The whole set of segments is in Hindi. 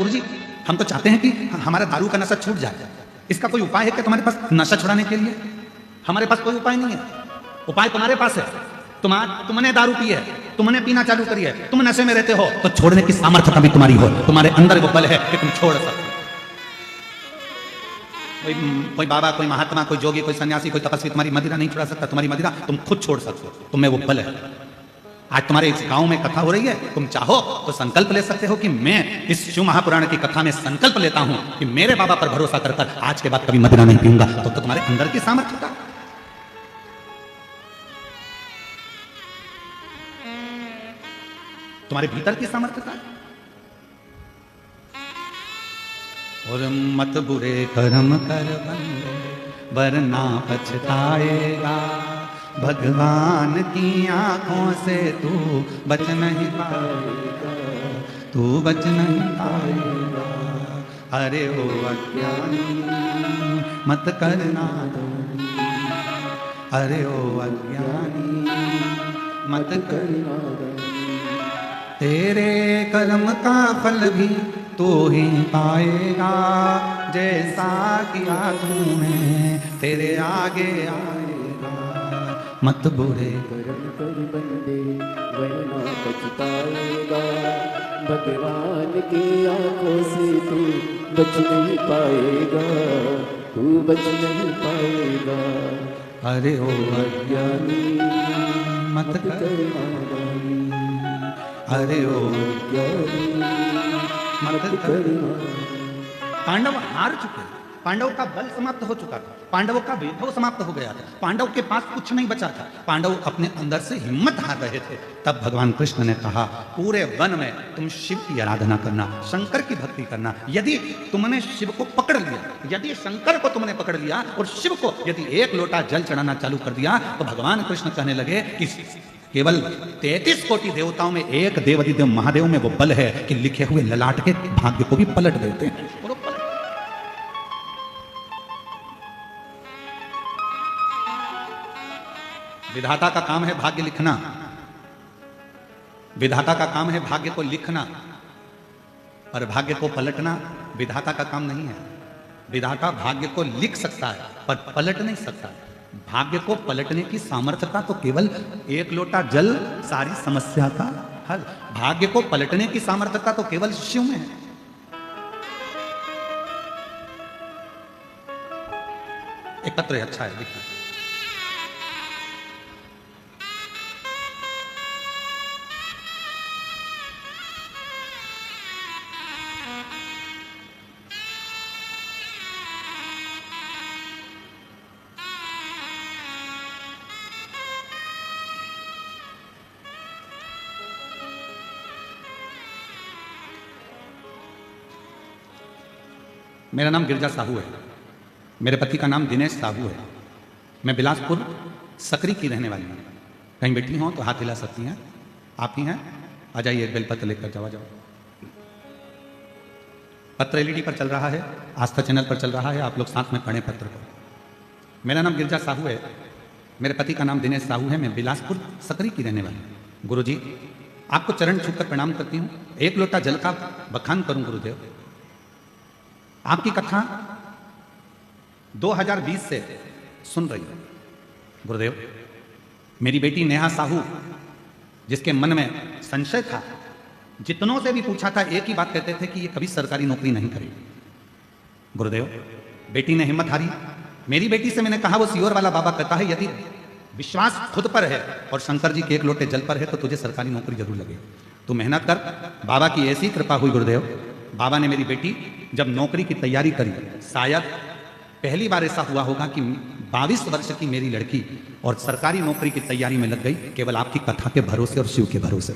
गुरुजी हम तो चाहते हैं कि हमारा दारू का नशा छूट जाए, इसका कोई उपाय है क्या तुम्हारे पास नशा छुड़ाने के लिए? हमारे पास कोई उपाय नहीं है। उपाय तुम्हारे पास है। तुमने दारू पी है, तुमने पीना चालू करी है, तुम नशे में रहते हो, तो छोड़ने की सामर्थ्य भी तुम्हारी हो, तुम्हारे अंदर वो बल है कि तुम छोड़ सकते हो। कोई बाबा, कोई महात्मा, कोई जोगी, कोई सन्यासी, कोई तपस्वी तुम्हारी मदिरा नहीं छुड़ा सकता। तुम्हारी मदिरा तुम खुद छोड़ सकते हो, तुम्हें वो बल है। आज तुम्हारे इस गांव में कथा हो रही है, तुम चाहो तो संकल्प ले सकते हो कि मैं इस शिव महापुराण की कथा में संकल्प लेता हूं कि मेरे बाबा पर भरोसा कर कर आज के बाद कभी मदिरा नहीं पीऊंगा। तो तुम्हारे अंदर की सामर्थ्य था। तुम्हारे भीतर की सामर्थ्य था। और मत बुरे कर्म कर बंदे वरना पछताएगा, भगवान की आंखों से तू बच नहीं पाएगा, तू बच नहीं पाएगा। अरे ओ अज्ञानी मत करना दो, अरे ओ अज्ञानी मत करना दो। तेरे कर्म का फल भी तू ही पाएगा, जैसा किया तूने तेरे आगे आएगा। मत बुरे कर्म कर बंदे वरना पछताएगा, भगवान की आंखों से तू बच नहीं पाएगा, तू बच नहीं पाएगा। अरे ओ अज्ञानी मत करना दानी, अरे ओ अज्ञानी मत करना। पांडव हार चुके, पांडव का बल समाप्त हो चुका था, पांडवों का वैभव समाप्त हो गया था, पांडव के पास कुछ नहीं बचा था, पांडव अपने अंदर से हिम्मत हार रहे थे। तब भगवान कृष्ण ने कहा पूरे वन में तुम शिव की आराधना करना, शंकर की भक्ति करना। यदि तुमने शिव को पकड़ लिया, यदि शंकर को तुमने पकड़ लिया और शिव को यदि एक लोटा जल चढ़ाना चालू कर दिया, तो भगवान कृष्ण कहने लगे कि केवल 33 कोटि देवताओं में एक देवाधिदेव महादेव में वो बल है कि लिखे हुए ललाट के भाग्य को भी पलट देते हैं। विधाता का काम है भाग्य लिखना, विधाता का काम है भाग्य को लिखना, और भाग्य को पलटना विधाता का काम नहीं है। विधाता भाग्य को लिख सकता है पर पलट नहीं सकता। भाग्य को पलटने की सामर्थ्यता तो केवल एक लोटा जल सारी समस्या का हल। भाग्य को पलटने की सामर्थ्यता तो केवल शिव में है। एक पत्र अच्छा है, लिखना है। मेरा नाम गिरजा साहू है, मेरे पति का नाम दिनेश साहू है। मैं बिलासपुर सकरी की रहने वाली हूँ। कहीं बैठी हो तो हाथ हिला सकती हैं, आप ही हैं? आ जाइए, एक बेलपत्र लेकर जाओ। जाओ। पत्र एलईडी पर चल रहा है, आस्था चैनल पर चल रहा है, आप लोग साथ में पढ़ें पत्र को। मेरा नाम गिरजा साहू है, मेरे पति का नाम दिनेश साहू है। मैं बिलासपुर सकरी की रहने वाली हूँ। गुरुजी, आपको चरण छूकर प्रणाम करती हूँ। एक लोटा जल का बखान करूँ गुरुदेव। आपकी कथा 2020 से सुन रही हूं गुरुदेव। मेरी बेटी नेहा साहू, जिसके मन में संशय था, जितनों से भी पूछा था एक ही बात कहते थे कि ये कभी सरकारी नौकरी नहीं करेगी। गुरुदेव, बेटी ने हिम्मत हारी। मेरी बेटी से मैंने कहा, वो सियोर वाला बाबा कहता है यदि विश्वास खुद पर है और शंकर जी के एक लोटे जल पर है तो तुझे सरकारी नौकरी जरूर लगेगी। तू मेहनत कर। बाबा की ऐसी कृपा हुई गुरुदेव, बाबा ने मेरी बेटी जब नौकरी की तैयारी करी, शायद पहली बार ऐसा हुआ होगा कि 22 वर्ष की मेरी लड़की और सरकारी नौकरी की तैयारी में लग गई, केवल आपकी कथा के भरोसे और शिव के भरोसे।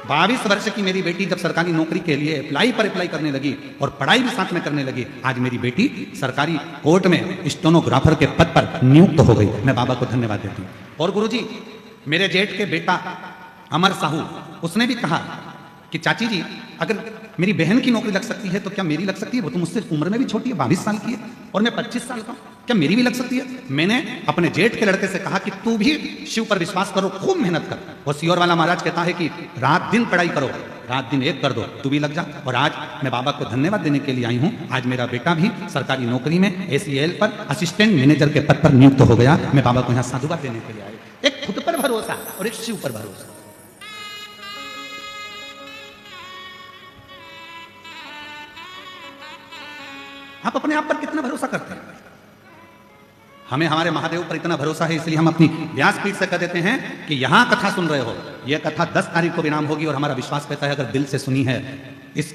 22 वर्ष की मेरी बेटी जब सरकारी नौकरी के लिए अप्लाई करने लगी और पढ़ाई भी साथ में करने लगी, आज मेरी बेटी सरकारी कोर्ट में स्टेनोग्राफर के पद पर नियुक्त हो गई। मैं बाबा को धन्यवाद देती हूँ। और गुरुजी, मेरे जेठ के बेटा अमर साहू, उसने भी कहा कि चाची जी, अगर मेरी बहन की नौकरी लग सकती है तो क्या मेरी लग सकती है? वो तो मुझसे उम्र में भी छोटी है, 22 साल की है और मैं 25 साल का हूं, क्या मेरी भी लग सकती है? मैंने अपने जेठ के लड़के से कहा कि तू भी शिव पर विश्वास करो, खूब मेहनत कर। और सियोर वाला महाराज कहता है कि रात दिन पढ़ाई करो, रात दिन एक कर दो, तू भी लग जा। और आज मैं बाबा को धन्यवाद देने के लिए आई हूँ। आज मेरा बेटा भी सरकारी नौकरी में ACL पर असिस्टेंट मैनेजर के पद पर नियुक्त हो गया। मैं बाबा को यहाँ साधुवाद देने के लिए आई। एक खुद पर भरोसा और एक शिव पर भरोसा। आप अपने आप पर कितना भरोसा करते हैं? हमें हमारे महादेव पर इतना भरोसा है, इसलिए हम अपनी व्यासपीठ से कह देते हैं कि यहां कथा सुन रहे हो, यह कथा 10 तारीख को विराम होगी। और हमारा विश्वास कहता है अगर दिल से सुनी है, इस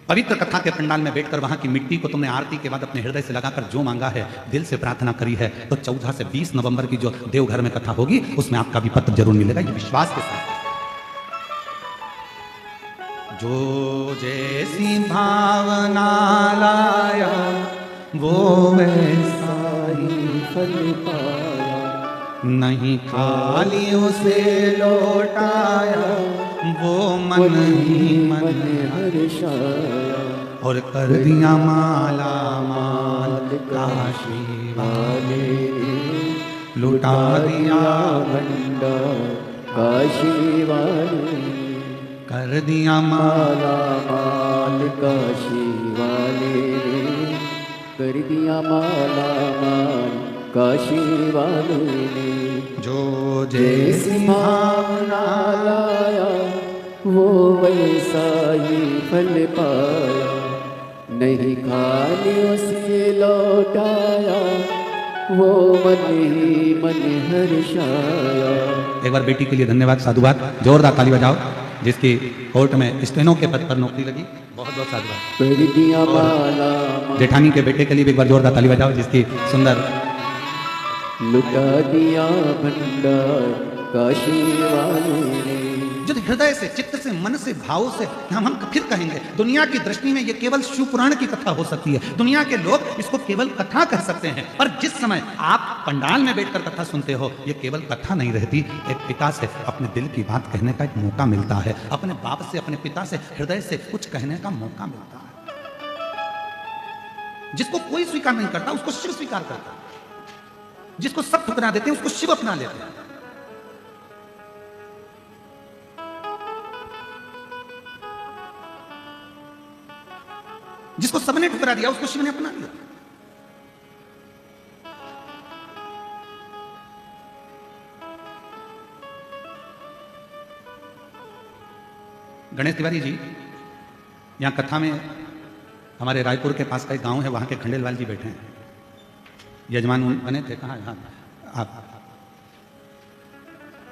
पवित्र कथा के पंडाल में बैठकर वहां की मिट्टी को तुमने आरती के बाद अपने हृदय से लगाकर जो मांगा है, दिल से प्रार्थना करी है, तो 14 से 20 नवंबर की जो देवघर में कथा होगी उसमें आपका भी पत्र जरूर मिलेगा, ये विश्वास के साथ। जो जैसी भावना लाया वो वैसा ही फल पाया, नहीं खाली उसे लौटाया, वो मन ही मन हर्षाया, और कर दिया माला माल काशी वाले लुटा दिया भंडार काशी वाले, कर दिया माला माल काशी वाले, कर दिया माला माल काशी वाले ने। जो जैसी भावना लाया वो वैसा ही फल पाया, नहीं खाली उसे लौटाया, वो मन ही मन हर्षाया। एक बार बेटी के लिए धन्यवाद, साधुवाद, जोरदार ताली बजाओ, जिसकी कोर्ट में स्टेनो के पद पर नौकरी लगी। बहुत बहुत साधुवाद। कर दिया माला जेठानी के बेटे के लिए भी एक बार जोरदार ताली बजाओ, जिसकी सुंदर लुटा दिया भंडार काशी वाले ने। जो हृदय से, चित्त से, मन से, भाव से हम फिर कहेंगे, दुनिया की दृष्टि में ये केवल शिव पुराण की कथा हो सकती है। दुनिया के लोग इसको केवल कथा कह सकते हैं, पर जिस समय आप पंडाल में बैठकर कथा सुनते हो, ये केवल कथा नहीं रहती, एक पिता से अपने दिल की बात कहने का एक मौका मिलता है, अपने बाप से, अपने पिता से हृदय से कुछ कहने का मौका मिलता है। जिसको कोई स्वीकार नहीं करता उसको शिव स्वीकार करता है, जिसको सब ठुकरा देते हैं उसको शिव अपना लेते हैं। जिसको सबने ठुकरा दिया उसको शिव ने अपना लिया। गणेश तिवारी जी यहां कथा में हमारे रायपुर के पास का एक गांव है, वहां के खंडेलवाल जी बैठे हैं, यजमान बने थे। कहाँ यहाँ आप?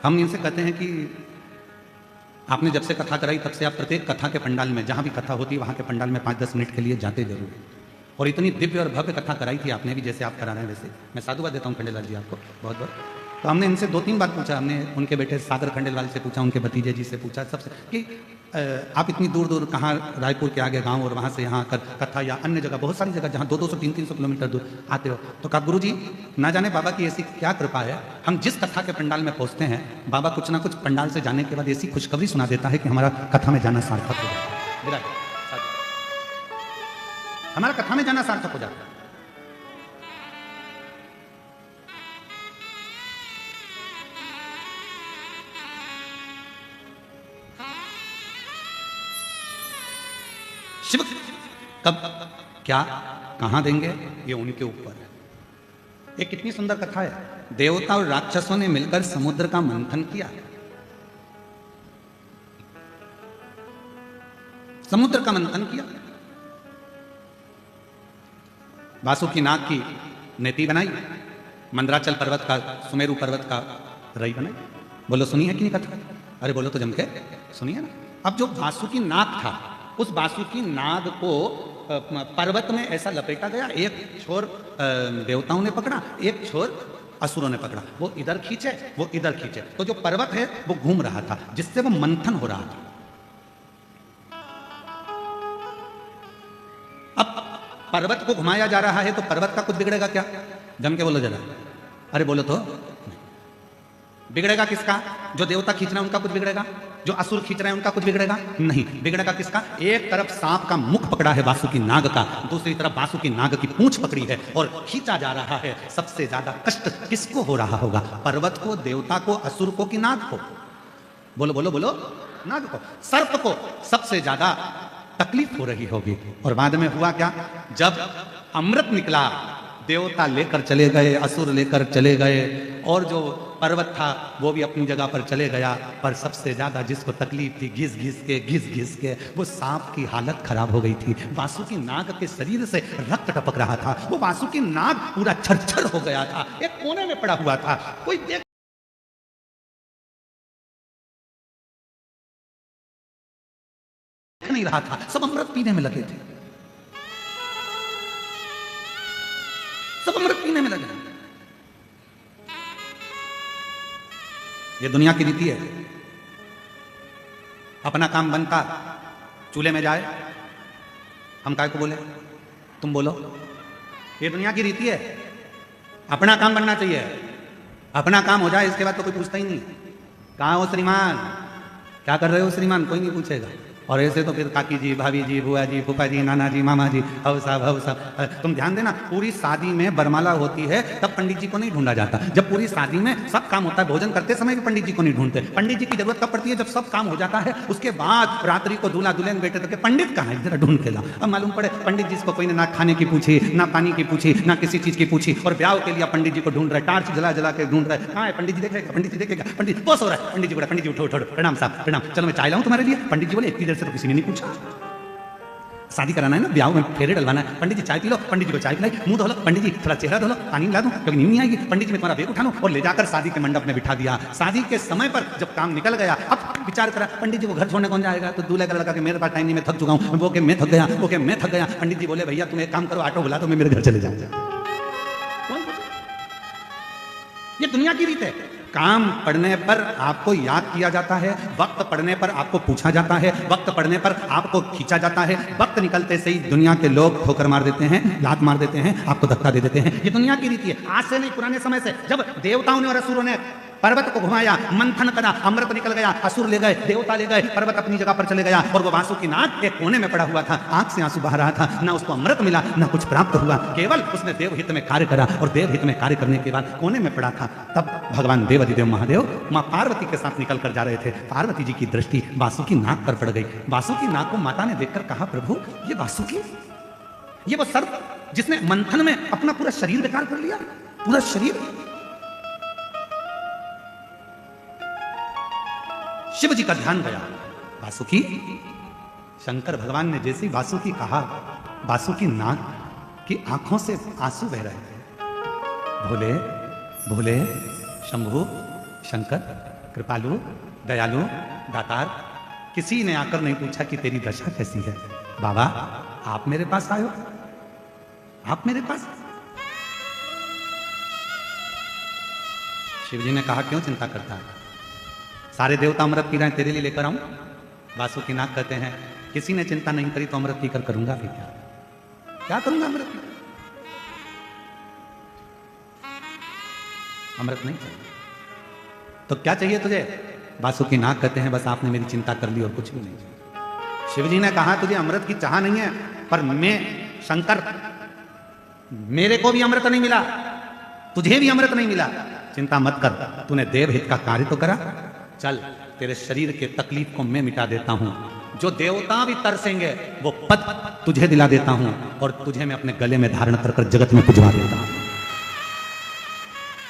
हम इनसे कहते हैं कि आपने जब से कथा कराई तब से आप प्रत्येक कथा के पंडाल में, जहाँ भी कथा होती है वहाँ के पंडाल में 5-10 मिनट के लिए जाते जरूर, और इतनी दिव्य और भव्य कथा कराई थी आपने भी, जैसे आप करा रहे हैं वैसे। मैं साधुवाद देता हूँ खंडेलवाल जी आपको बहुत बहुत। तो हमने इनसे 2-3 बार पूछा, हमने उनके बेटे सागर खंडेलवाल से पूछा, उनके भतीजे जी से पूछा, सबसे कि आप इतनी दूर दूर कहाँ, रायपुर के आगे गांव और वहाँ से यहाँ कर कथा या अन्य जगह, बहुत सारी जगह जहाँ 200-200, 300-300 किलोमीटर दूर आते हो, तो कहा गुरु जी ना जाने बाबा की ऐसी क्या कृपा है, हम जिस कथा के पंडाल में पहुँचते हैं बाबा कुछ ना कुछ पंडाल से जाने के बाद ऐसी खुशखबरी सुना देता है कि हमारा कथा में जाना सार्थक हो जाता है, हमारा कथा में जाना सार्थक हो जाता है। शिव कब क्या कहां देंगे ये उनके ऊपर है। एक कितनी सुंदर कथा है, देवता और राक्षसों ने मिलकर समुद्र का मंथन किया, समुद्र का मंथन किया, वासुकी नाग की नेति बनाई, मंदराचल पर्वत का, सुमेरु पर्वत का रई बनाई। बोलो सुनी है कि नहीं कथा? अरे बोलो तो जम के सुनिए ना। अब जो वासुकी नाग था, उस वासुकी नाग को पर्वत में ऐसा लपेटा गया, एक छोर देवताओं ने पकड़ा, एक छोर असुरों ने पकड़ा, वो इधर खींचे वो इधर खींचे, तो जो पर्वत है वो घूम रहा था, जिससे वो मंथन हो रहा था। अब पर्वत को घुमाया जा रहा है तो पर्वत का कुछ बिगड़ेगा क्या? जम के बोलो जरा। अरे बोलो तो। बिगड़ेगा किसका? जो देवता खींच रहे हैं उनका कुछ बिगड़ेगा, जो असुर खींच रहे हैं उनका कुछ बिगड़ेगा नहीं। बिगड़ेगा किसका? एक तरफ सांप का मुख पकड़ा है वासुकी नाग का, दूसरी तरफ वासुकी नाग की पूंछ पकड़ी है और खींचा जा रहा है। सबसे ज्यादा कष्ट किसको हो रहा होगा? पर्वत को, देवता को, असुर को कि नाग को? बोलो बोलो बोलो। नाग को, सर्प को सबसे ज्यादा तकलीफ हो रही होगी। और बाद में हुआ क्या, जब अमृत निकला, देवता लेकर चले गए, असुर लेकर चले गए, और जो पर्वत था वो भी अपनी जगह पर चले गया। पर सबसे ज्यादा जिसको तकलीफ थी, घिस घिस के वो सांप की हालत खराब हो गई थी। वासुकी नाग के शरीर से रक्त टपक रहा था, वो वासुकी नाग पूरा छरछर हो गया था, एक कोने में पड़ा हुआ था, कोई देख नहीं रहा था। सब अमृत पीने में लगे थे, सब अमृत पीने में लगे। ये दुनिया की रीति है। अपना काम बनता चूल्हे में जाए, हम काय को बोले, तुम बोलो। ये दुनिया की रीति है। अपना काम बनना चाहिए, अपना काम हो जाए, इसके बाद तो कोई पूछता ही नहीं। कहाँ हो श्रीमान, क्या कर रहे हो श्रीमान, कोई नहीं पूछेगा। और ऐसे तो फिर काकी जी, भाभी जी, बुआ जी, फूफा जी, नाना जी, मामा जी, हव साहब। तुम ध्यान देना, पूरी शादी में बरमाला होती है तब पंडित जी को नहीं ढूंढा जाता। जब पूरी शादी में सब काम होता है, भोजन करते समय भी पंडित जी को नहीं ढूंढते। पंडित जी की जरूरत कब पड़ती है, जब सब काम हो जाता है, उसके बाद रात्रि को दूल्हा दुल्हन बैठे तो पंडित कहाँ है, जरा ढूंढ के ला। अब मालूम पड़े पंडित जी को कोई ने ना खाने की पूछी, ना पानी की पूछी, ना किसी चीज की पूछी, और ब्याह के लिए पंडित जी को ढूंढ रहे, टार्च जला जला के ढूंढ रहे। कहाँ है पंडित जी, देखेगा पंडित जी, देखेगा पंडित, बस हो रहा है। पंडित जी बोला, पंडित जी उठो उठो, प्रणाम साहब प्रणाम, चलो मैं चाय लाऊं तुम्हारे लिए। पंडित जी बोले, इतनी देर से तो किसी ने नहीं पूछा। शादी कराना है ना, ब्याह में फेरे डलवाना है, पंडित जी चाय पी लो, पंडित जी को चाय पिलाई, मुंह धो लो, पंडित जी थोड़ा चेहरा धो लो, पानी मिला दूं क्योंकि नींद नहीं आएगी। पंडित जी ने तुम्हारा बैग उठा लो और ले जाकर शादी के मंडप में बिठा दिया। शादी के समय पर जब काम निकल गया, अब विचार करा, पंडित जी को घर छोड़ने कौन जाएगा, तो दूल्हे का लड़का के मेरे पास टाइम नहीं, मैं थक चुका हूँ, वो के मैं थक गया, वो के मैं थक गया। पंडित जी बोले, भैया तुम एक काम करो, ऑटो बुला दो, मैं मेरे घर चले जाऊंगा। ये दुनिया की रीत है। काम पड़ने पर आपको याद किया जाता है, वक्त पड़ने पर आपको पूछा जाता है, वक्त पड़ने पर आपको खींचा जाता है। वक्त निकलते से ही दुनिया के लोग ठोकर मार देते हैं, लात मार देते हैं, आपको धक्का दे देते हैं। ये दुनिया की रीति है, आज से नहीं, पुराने समय से। जब देवताओं ने और असुरों ने पर्वत को घुमाया, मंथन करा, अमृत निकल गया, असुर ले गए, देवता ले गए, पर्वत अपनी जगह पर चले गया, और वो वासुकी नाग एक कोने में पड़ा हुआ था, आंख से आंसू बहा रहा था। ना उसको अमृत मिला, ना कुछ प्राप्त हुआ, केवल उसने देवहित में कार्य करा, और देवहित में कार्य करने के बाद कोने में पड़ा था। तब भगवान देवाधिदेव महादेव माँ पार्वती के साथ निकल कर जा रहे थे। पार्वती जी की दृष्टि वासुकी नाग पर पड़ गई। वासुकी नाग को माता ने देखकर कहा, प्रभु ये वासुकी, ये वो सर्प जिसने मंथन में अपना पूरा शरीर बेकार कर लिया, पूरा शरीर। शिव जी का ध्यान गया, वासुकी, शंकर भगवान ने जैसे ही वासुकी कहा, वासुकी नाग की आंखों से आंसू बह रहे थे। भोले भोले शंभु शंकर कृपालु दयालु दातार, किसी ने आकर नहीं पूछा कि तेरी दशा कैसी है। बाबा आप मेरे पास आयो, आप मेरे पास। शिव जी ने कहा, क्यों चिंता करता है, सारे देवता अमृत पी रहे हैं, तेरे लिए लेकर आऊं। वासुकी नाग कहते हैं, किसी ने चिंता नहीं करी तो अमृत पीकर करूंगा भी क्या, क्या करूंगा अमृत पीकर, अमृत नहीं चाहिए तो क्या चाहिए तुझे। वासुकी नाग कहते हैं, बस आपने मेरी चिंता कर ली और कुछ भी नहीं चाहिए। शिव जी ने कहा, तुझे अमृत की चाह नहीं है, पर मैं शंकर, मेरे को भी अमृत नहीं मिला, तुझे भी अमृत नहीं मिला, चिंता मत कर, तूने देवहित का कार्य तो करा, चल तेरे शरीर के तकलीफ को मैं मिटा देता हूं, जो देवता भी तरसेंगे वो पद तुझे दिला देता हूं, और तुझे मैं अपने गले में धारण कर जगत में पुजवा देता हूं,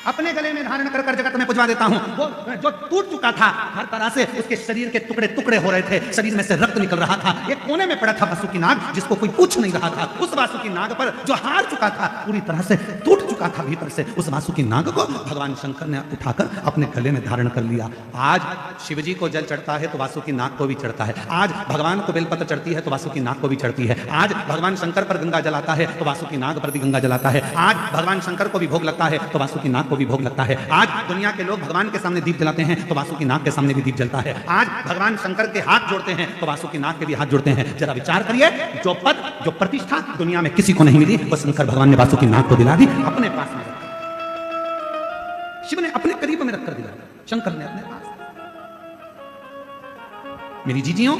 अपने गले में धारण कर जगत में पुजवा देता हूं। वो जो टूट चुका था हर तरह से, उसके शरीर के टुकड़े टुकड़े हो रहे थे, शरीर में से रक्त निकल रहा था, एक कोने में पड़ा था वासुकी नाग, जिसको कोई पूछ नहीं रहा था। उस वासुकी नाग पर जो हार चुका था, पूरी तरह से टूट चुका था भीतर से, उस वासुकी नाग को भगवान शंकर ने उठाकर अपने गले में धारण कर लिया। आज शिवजी को जल चढ़ता है तो वासुकी नाग को भी चढ़ता है, आज भगवान को बेलपत्र चढ़ती है तो वासुकी नाग को भी चढ़ती है, आज भगवान शंकर पर गंगा जलाता है तो वासुकी नाग पर भी गंगा जलाता है, आज भगवान शंकर को भी भोग लगता है तो वासुकी नाग को भी भोग लगता है, आज दुनिया के लोग भगवान के सामने दीप जलाते हैं तो वासुकी नाग के सामने भी दीप जलता है, आज भगवान शंकर के हाथ जोड़ते हैं तो वासुकी नाग के भी हाथ जोड़ते हैं। जरा विचार करिए, जो पद जो प्रतिष्ठा दुनिया में किसी को नहीं मिली, वो शंकर भगवान ने वासुकी नाग को दिला दी, अपने पास में रखा। शिव ने अपने करीब में रखकर दिला, शंकर ने अपने पास। मेरी जीजियों,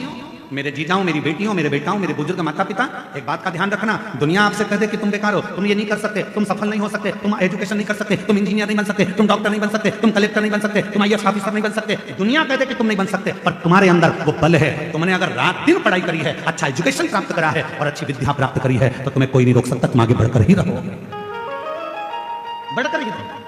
मेरे जीजाओं, मेरी बेटियों, मेरे बेटाओं, मेरे बुजुर्ग माता पिता, एक बात का ध्यान रखना, दुनिया आपसे कह दे कि तुम बेकार हो, तुम ये नहीं कर सकते, तुम सफल नहीं हो सकते, तुम एजुकेशन नहीं कर सकते, तुम इंजीनियर नहीं बन सकते, तुम डॉक्टर नहीं बन सकते, तुम कलेक्टर नहीं बन सकते, तुम आईएएस ऑफिसर नहीं बन सकते, दुनिया कह दे कि तुम नहीं बन सकते, पर तुम्हारे अंदर वो बल है। तुमने अगर रात दिन पढ़ाई करी है, अच्छा एजुकेशन प्राप्त करा है और अच्छी विद्या प्राप्त करी है, तो तुम्हें कोई नहीं रोक सकता, तुम आगे बढ़कर ही रहोगे, बढ़कर ही रहोगे।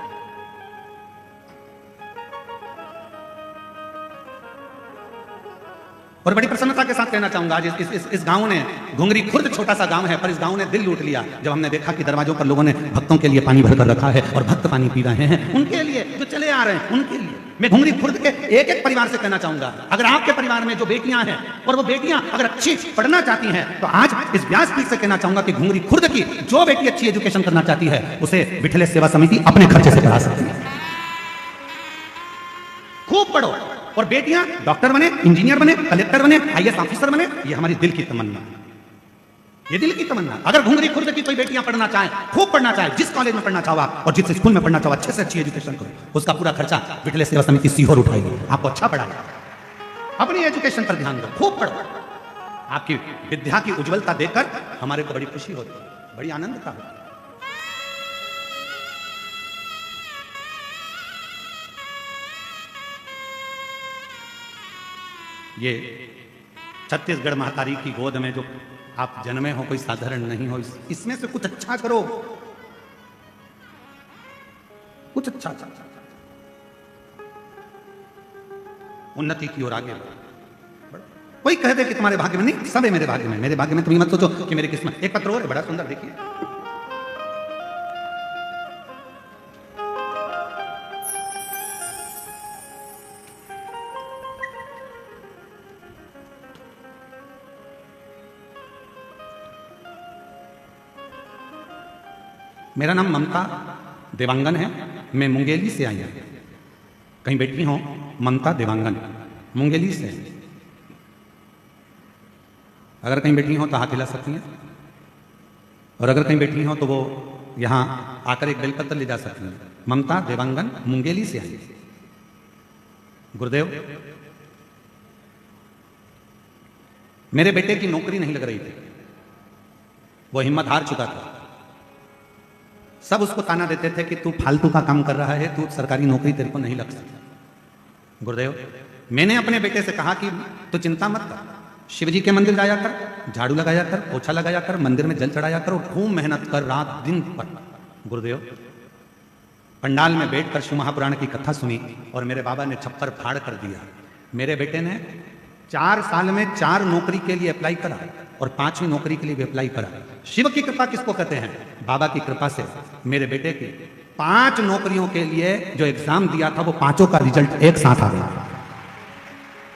और बड़ी प्रसन्नता के साथ कहना चाहूंगा, आज इस गांव ने, घुंगरी खुर्द छोटा सा गांव है, पर इस गांव ने दिल लूट लिया जब हमने देखा कि दरवाजों पर लोगों ने भक्तों के लिए पानी भरकर रखा है और भक्त पानी पी रहे हैं, उनके लिए जो चले आ रहे हैं, उनके लिए मैं घुंगरी खुर्द के एक एक परिवार से कहना चाहूंगा, अगर आपके परिवार में जो बेटियां हैं और वो बेटियां अगर अच्छी पढ़ना चाहती हैं, तो आज इस व्यासपीठ से कहना चाहूंगा कि घुंगरी खुर्द की जो बेटी अच्छी एजुकेशन करना चाहती है, उसे विठले सेवा समिति अपने खर्चे से पढ़ा सकती है। खूब पढ़ो और बेटियां डॉक्टर बने, इंजीनियर बने, कलेक्टर बने, आईएएस ऑफिसर बने, ये हमारी दिल की तमन्ना है, ये दिल की तमन्ना। अगर घुंगरी खुर्द की कोई बेटियां पढ़ना चाहें, खूब पढ़ना चाहे, जिस कॉलेज में पढ़ना चाहो आप और जिस स्कूल में पढ़ना चाहो, अच्छे से अच्छी एजुकेशन करो, उसका पूरा खर्चा विठले सेवा समिति सीहोर उठाएगी, आपको अच्छा पढ़ाएगा। अपनी एजुकेशन पर ध्यान दो, खूब पढ़ो, आपकी विद्या की उज्जवलता देखकर हमारे को बड़ी खुशी होती है, बड़ी आनंदता होती है। ये छत्तीसगढ़ महतारी की गोद में जो आप जन्मे हो, कोई साधारण नहीं हो, इसमें से कुछ अच्छा करो, कुछ अच्छा, उन्नति की ओर आगे बढ़ो। कोई कह दे कि तुम्हारे भाग्य में नहीं, सब है मेरे भाग्य में, मेरे भाग्य में, तुम मत सोचो कि मेरी किस्मत। एक पत्र और है बड़ा सुंदर, देखिए, मेरा नाम ममता देवांगन है, मैं मुंगेली से आई हूं। कहीं बेटी हो, ममता देवांगन, मुंगेली से। अगर कहीं बेटी हो तो हाथ हिला सकती हैं, और अगर कहीं बेटी हो तो वो यहां आकर एक बेलपत्र ले जा सकती हैं। ममता देवांगन मुंगेली से आई। गुरुदेव, मेरे बेटे की नौकरी नहीं लग रही थी, वो हिम्मत हार चुका था। सब उसको ताना देते थे कि तू फालतू का काम कर रहा है, तू सरकारी नौकरी तेरे को नहीं लग सकती। गुरुदेव, मैंने अपने बेटे से कहा कि तू चिंता मत कर, शिव जी के मंदिर जाया कर, झाड़ू लगाया कर, पोछा लगाया कर, मंदिर में जल चढ़ाया कर और खूब मेहनत कर रात दिन पर। गुरुदेव, पंडाल में बैठकर शिव महापुराण की कथा सुनी और मेरे बाबा ने छप्पर फाड़ कर दिया। मेरे बेटे ने 4 साल में 4 नौकरी के लिए अप्लाई करा और 5वीं नौकरी के लिए भी अप्लाई करा। शिव की कृपा किसको कहते हैं? बाबा की कृपा से मेरे बेटे की 5 नौकरियों के लिए जो एग्जाम दिया था, वो 5 का रिजल्ट एक साथ आ गया।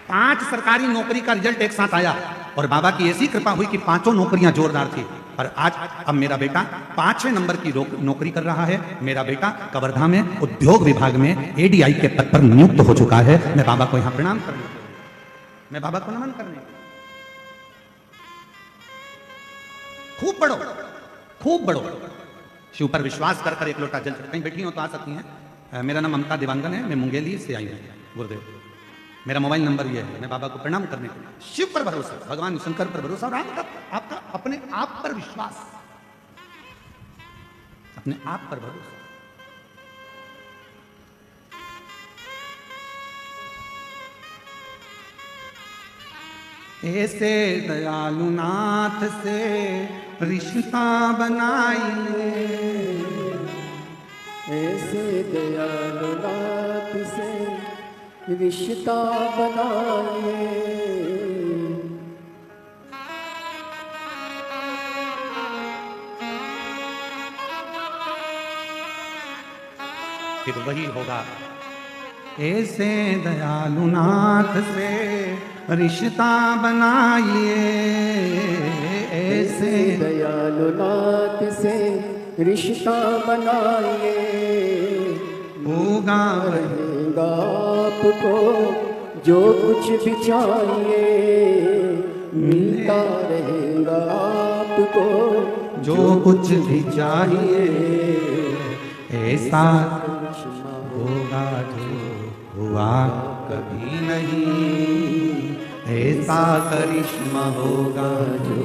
5 सरकारी नौकरी का रिजल्ट एक साथ आया और बाबा की ऐसी कृपा हुई कि 5 नौकरियां जोरदार थी। और आज अब मेरा बेटा 5वें नंबर की नौकरी कर रहा है। मेरा बेटा कवर्धा में उद्योग विभाग में एडीआई के पद पर नियुक्त हो चुका है। मैं बाबा को यहां प्रणाम करने, मैं बाबा को नमन करने। खूब पढ़ो, खूब बढ़ो, शिव पर विश्वास कर कर एक लोटा जल। कहीं बैठी हो तो आ सकती हैं। मेरा नाम ममता देवांगन है, मैं मुंगेली से आई हूँ। गुरुदेव, मेरा मोबाइल नंबर ये है, मैं बाबा को प्रणाम करने के लिए। शिव पर भरोसा, भगवान शंकर पर भरोसा और आपका अपने आप पर विश्वास, अपने आप पर भरोसा। ऐसे दयालु नाथ से रिश्ता बनाइए, ऐसे दयालु नाथ से रिश्ता बनाइए। फिर वही होगा, ऐसे दयालु नाथ से रिश्ता बनाइए, ऐसे दयालु नाथ से रिश्ता बनाइए। होगा रहेगा आपको जो कुछ भी चाहिए, मिलता रहेगा आपको जो कुछ भी चाहिए। ऐसा होगा जो हुआ कभी नहीं, ऐसा करिश्मा होगा जो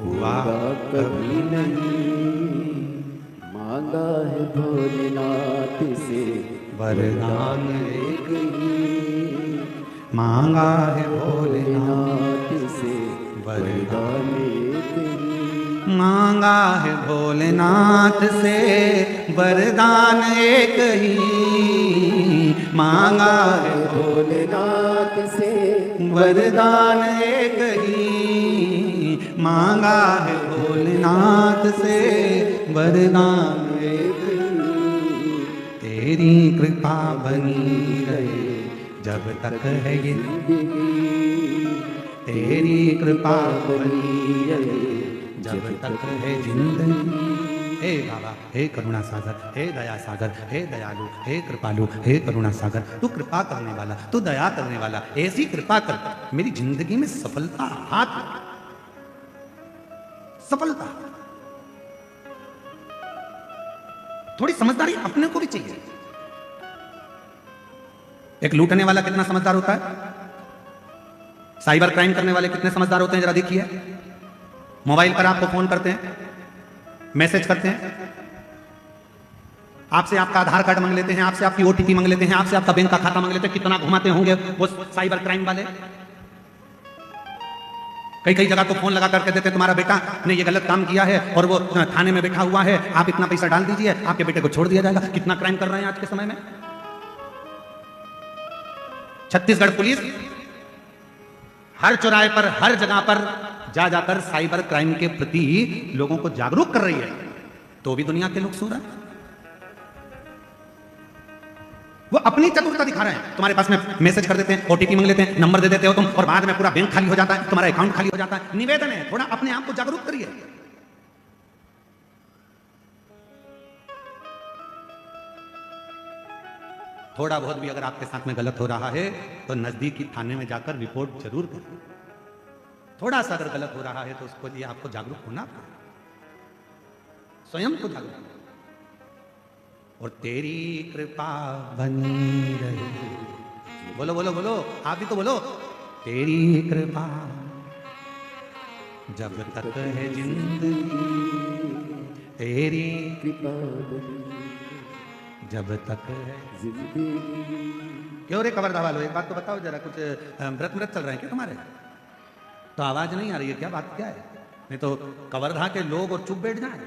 हुआ कभी नहीं। मांगा है भोलेनाथ से वरदान एक ही। मांगा है भोलेनाथ भोलेनाथ से वरदान एक ही। मांगा है भोलेनाथ से वरदान एक ही। मांगा है भोलेनाथ से वरदान एक ही। मांगा है भोलेनाथ से वरदान एक ही। तेरी कृपा बनी रहे जब तक है ये तेरी कृपा बनी रहे जब तक है जिंदगी। हे बाबा, हे करुणा सागर, हे दया सागर, हे दयालु, हे कृपालु, हे करुणा सागर, तू कृपा करने वाला, तू दया करने वाला, ऐसी कृपा कर मेरी जिंदगी में सफलता हाथ सफलता। थोड़ी समझदारी अपने को भी चाहिए। एक लूटने वाला कितना समझदार होता है? साइबर क्राइम करने वाले कितने समझदार होते हैं, जरा देखिए। मोबाइल पर आपको फोन करते हैं, मैसेज करते हैं, आपसे आपका आधार कार्ड मांग लेते हैं, आपसे आपकी ओटीपी मांग लेते हैं, आपसे आपका बैंक का खाता मांग लेते हैं। कितना घुमाते होंगे वो साइबर क्राइम वाले। कई कई जगह तो फोन लगा करके देते, तुम्हारा बेटा ने ये गलत काम किया है और वो थाने में बैठा हुआ है, आप इतना पैसा डाल दीजिए, आपके बेटे को छोड़ दिया जाएगा। कितना क्राइम कर रहे हैं आज के समय में। छत्तीसगढ़ पुलिस हर चौराहे पर, हर जगह पर जा जाकर साइबर क्राइम के प्रति लोगों को जागरूक कर रही है, तो भी दुनिया के लोग सो रहे हैं। वो अपनी चतुरता दिखा रहे हैं। तुम्हारे पास में मैसेज कर देते हैं, ओटीपी मांग लेते हैं, नंबर दे देते हो तुम, और बाद में पूरा बैंक खाली हो जाता है, तुम्हारा अकाउंट खाली हो जाता है। निवेदन है, थोड़ा अपने आप को जागरूक करिए। थोड़ा बहुत भी अगर आपके साथ में गलत हो रहा है तो नजदीकी थाने में जाकर रिपोर्ट जरूर करें। थोड़ा सा अगर गलत हो रहा है तो उसको लिए आपको जागरूक होना पड़ेगा, स्वयं को जागरूक। और तेरी कृपा बनी रहे, बोलो बोलो बोलो, आप भी तो बोलो। तेरी कृपा जब तक है जिंदगी, तेरी कृपा जब तक है जिंदगी। क्यों रे कवर्धा वालों, एक बात तो बताओ जरा, कुछ व्रत व्रत चल रहे हैं क्या तुम्हारे? तो आवाज नहीं आ रही है क्या? बात क्या है? नहीं तो कवर्धा के लोग और चुप बैठ जाए,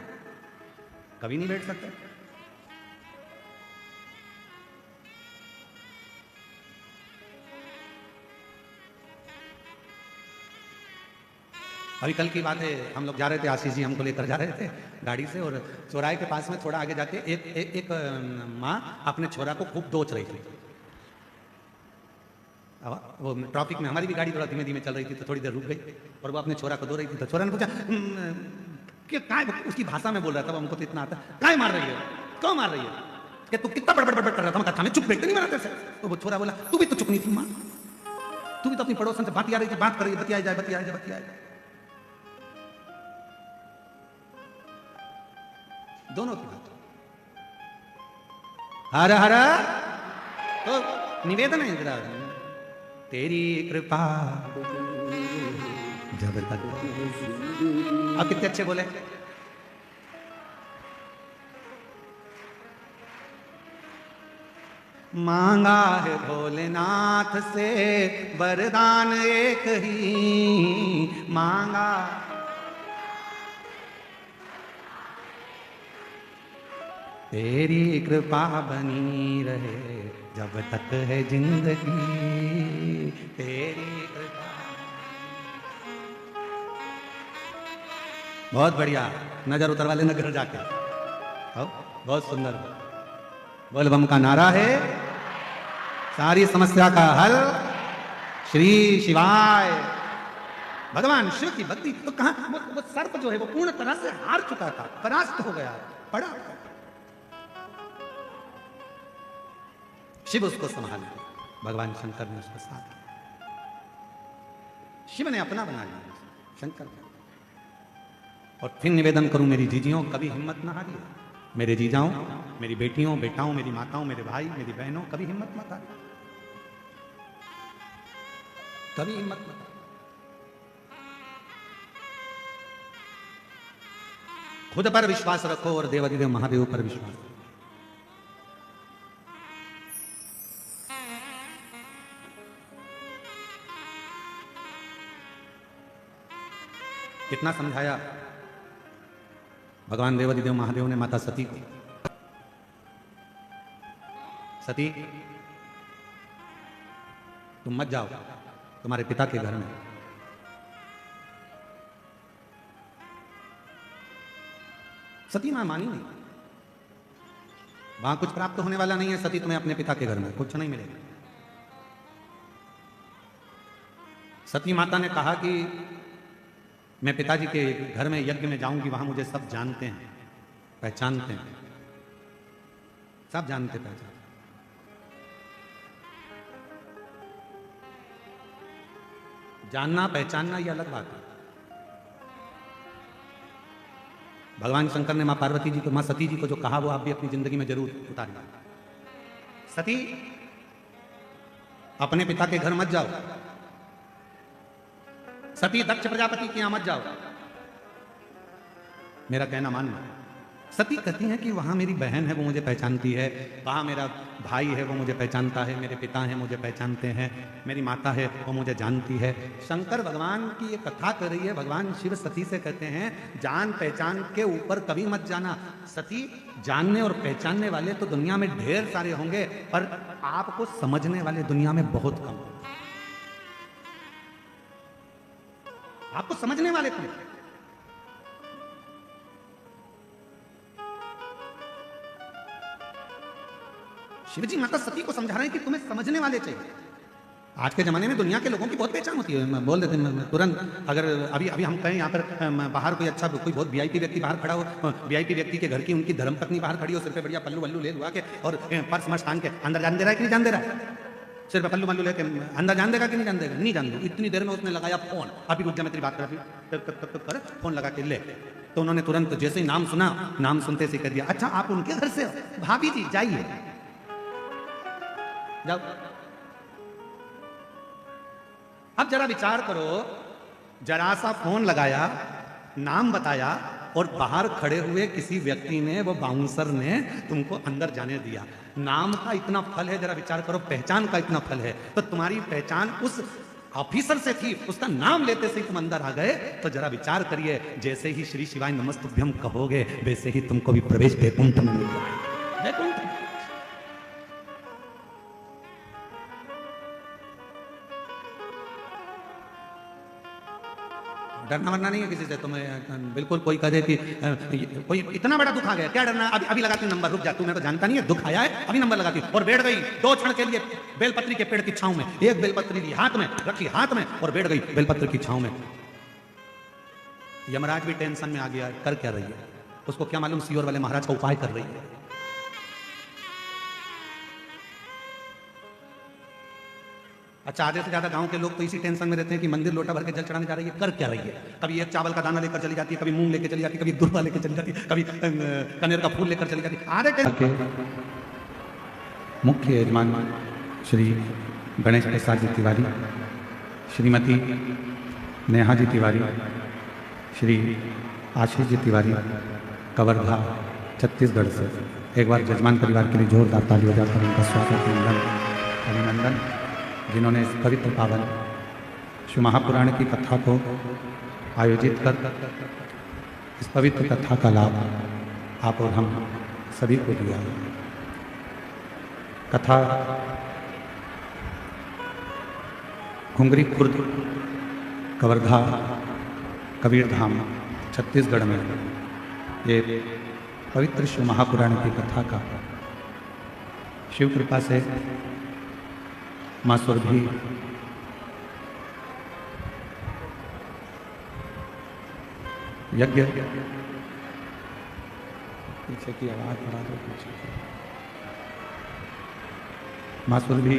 कभी नहीं बैठ सकते। अभी कल की बात है, हम लोग जा रहे थे, आशीष जी हमको लेकर जा रहे थे गाड़ी से, और चौराहे के पास में थोड़ा आगे जाके एक माँ अपने छोरा को खूब दोच रही थी। वो ट्रैफिक में हमारी भी गाड़ी थोड़ा धीमे धीमे चल रही थी, तो थोड़ी देर रुक गई और वो अपने छोरा को दो रही थी। तो छोरा ने पूछा कि काय, उसकी भाषा में बोल रहा था, वो हमको तो इतना आता, काय मार रही है, क्यों मार रही है, कि तू कितना बड़बड़ बड़बड़ कर रहा था। मैं कहा चुप बैठते नहीं मारा तेरे से। तो वो छोरा बोला, तू भी तो चुप नहीं थी माँ, तू भी तो अपनी पड़ोसन से बात आ रही थी, बात कर रही है, बतिया जाए बतिया जाए बतिया जाए। दोनों की बात। हर हर तो निवेदन है जरा, तेरी कृपा जब तक। अब कितने अच्छे बोले। मांगा है भोलेनाथ से वरदान एक ही, मांगा तेरी कृपा बनी रहे जब तक है जिंदगी, तेरी कृपा। बहुत बढ़िया, नजर उतर वाले नगर जाके आओ, बहुत सुंदर। बोलबम का नारा है, सारी समस्या का हल श्री शिवाय। भगवान शिव की भक्ति तो कहां, वो सर्प जो है वो पूर्ण तरह से हार चुका था, परास्त हो गया, पड़ा। शिव उसको संभाले, भगवान शंकर ने उसको साथ, शिव ने अपना बना लिया शंकर ने। और फिर निवेदन करूं मेरी जीजियों, कभी हिम्मत ना हारिए। मेरे जीजाओं, मेरी बेटियों, बेटाओं, मेरी माताओं, मेरे भाई, मेरी बहनों, कभी हिम्मत मत हारिए। कभी हिम्मत मत। खुद पर विश्वास रखो और देवाधिदेव महादेव पर विश्वास रखो। कितना समझाया भगवान देवाधिदेव महादेव ने माता सती को, सती तुम मत जाओ तुम्हारे पिता के घर में। सती मां मानी नहीं, वहां कुछ प्राप्त होने वाला नहीं है। सती तुम्हें अपने पिता के घर में कुछ नहीं मिलेगा। सती माता ने कहा कि मैं पिताजी के घर में यज्ञ में जाऊंगी, वहां मुझे सब जानते हैं, पहचानते हैं, सब जानते पहचानते। जानना पहचानना ये अलग बात है। भगवान शंकर ने मां पार्वती जी को, मां सती जी को जो कहा वो आप भी अपनी जिंदगी में जरूर उतारिए। सती अपने पिता के घर मत जाओ, सती दक्ष प्रजापति के यहां मत जाओ, मेरा कहना मानना। सती कहती हैं कि वहां मेरी बहन है वो मुझे पहचानती है, वहां मेरा भाई है वो मुझे पहचानता है, मेरे पिता हैं मुझे पहचानते हैं, मेरी माता है वो मुझे जानती है। शंकर भगवान की ये कथा कर रही है। भगवान शिव सती से कहते हैं जान पहचान के ऊपर कभी मत जाना। सती जानने और पहचानने वाले तो दुनिया में ढेर सारे होंगे, पर आपको समझने वाले दुनिया में बहुत कम होंगे। आपको समझने वाले कौन? शिवजी माता सती को समझा रहे हैं कि तुम्हें समझने वाले चाहिए। आज के जमाने में दुनिया के लोगों की बहुत पहचान होती है, बोल देते हैं तुरंत। अगर अभी अभी हम कहें यहाँ पर बाहर कोई अच्छा कोई बहुत वीआईपी व्यक्ति बाहर खड़ा हो, वीआईपी व्यक्ति के घर की उनकी धर्मपत्नी बाहर खड़ी हो, सिर पे बढ़िया पल्लू वल्लू ले लुआ के और पर्स मर्स टांग के, अंदर जान दे रहा है कि नहीं जान दे रहा है? सिर पे पल्लू वल्लू लेके अंदर जान देगा कि नहीं जान देगा? नहीं जान दो। इतनी देर में उसने लगाया फोन, अभी रुक जा मैं तेरी बात कर, फोन लगा के ले। तो उन्होंने तुरंत जैसे ही नाम सुना, नाम सुनते से कह दिया अच्छा आप उनके घर से हो? भाभी जी जाइए जाओ। अब जरा विचार करो, जरा सा फोन लगाया, नाम बताया और बाहर खड़े हुए किसी व्यक्ति ने, वो बाउंसर ने तुमको अंदर जाने दिया। नाम का इतना फल है, जरा विचार करो, पहचान का इतना फल है। तो तुम्हारी पहचान उस ऑफिसर से थी, उसका नाम लेते से ही तुम अंदर आ गए। तो जरा विचार करिए, जैसे ही श्री शिवाय नमस्तुभ्यम कहोगे वैसे ही तुमको भी प्रवेश वैकुंठ में मिल जाए। वैकुंठ डरना वरना नहीं है किसी से। तुम्हें बिल्कुल कोई कहे कि कोई इतना बड़ा दुख आ गया, क्या डरना? अभी अभी लगाती हूँ नंबर, रुक जा तू, मैं तो जानता नहीं है, दुख आया है, अभी नंबर लगाती हूँ। और बैठ गई 2 क्षण के लिए बेलपत्री के पेड़ की छांव में। एक बेलपत्री ली हाथ में, रखी हाथ में और बैठ गई बेलपत्र की छांव में। यमराज भी टेंशन में आ गया, कर क्या रही है? उसको क्या मालूम सियोर वाले महाराज का उपाय कर रही है। अच्छा, आधे से ज्यादा गांव के लोग तो इसी टेंशन में रहते हैं कि मंदिर लोटा भर के जल चढ़ाने जा रही है, कर क्या रही है? कभी एक चावल का दाना लेकर चली जाती है, कभी मूंग लेकर चली जाती है, कभी दुर्वा लेकर चली जाती है, कभी कनेर का फूल लेकर चली जाती है। आधे मुख्य यजमान श्री गणेश प्रसाद जी तिवारी, श्रीमती नेहा जी तिवारी, श्री आशीष जी तिवारी, कवर्धा छत्तीसगढ़ से एक बार जजमान परिवार के लिए जोरदार ताली बजाकर उनका स्वागत अभिनंदन, जिन्होंने इस पवित्र पावन शिव महापुराण की कथा को आयोजित कर इस पवित्र कथा का लाभ आप और हम सभी को दिया। कथा घुंगरी खुर्द कवर्धा कबीरधाम छत्तीसगढ़ में ये पवित्र शिव महापुराण की कथा का शिव कृपा से माँ सुरभि यज्ञ, पीछे की आवाज बढ़ा दो, पीछे माँ सुरभि